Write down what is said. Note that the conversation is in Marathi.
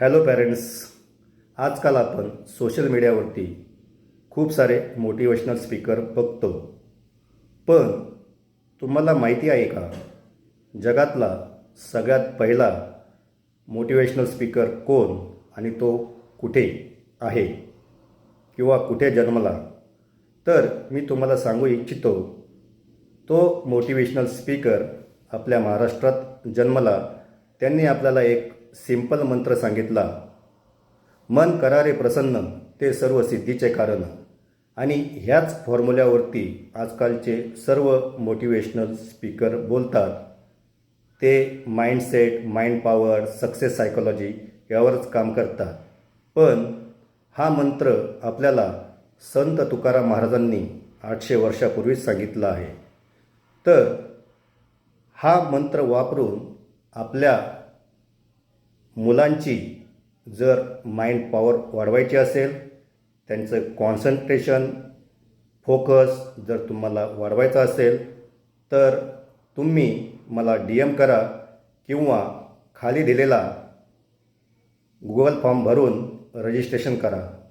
Hello parents. आजकाल आपण सोशल मीडियावरती खूप सारे मोटिवेशनल स्पीकर बघतो. पण तुम्हाला माहिती आहे का, जगातला सगळ्यात पहिला मोटिवेशनल स्पीकर कोण आणि तो कुठे आहे किंवा कुठे जन्मला? तर मी तुम्हाला सांगू इच्छितो, तो मोटिवेशनल स्पीकर आपल्या महाराष्ट्रात जन्मला. त्यांनी आपल्याला एक सिंपल मंत्र सांगितला, मन करा रे प्रसन्न, ते सर्व सिद्धीचे कारण. आणि ह्याच फॉर्म्युल्यावरती आजकालचे सर्व मोटिवेशनल स्पीकर बोलतात. ते mindset, mind power, success psychology यावरच काम करतात. पण हा मंत्र आपल्याला संत तुकाराम महाराजांनी 800 वर्षापूर्वीच सांगितला आहे. तर हा मंत्र वापरून आपल्या मुलांची जर माइंड पॉवर वाढवायची असेल, त्यांचं कॉन्सन्ट्रेशन, फोकस जर तुम्हाला वाढवायचा असेल, तर तुम्ही मला DM करा किंवा खाली दिलेला गुगल फॉर्म भरून रजिस्ट्रेशन करा.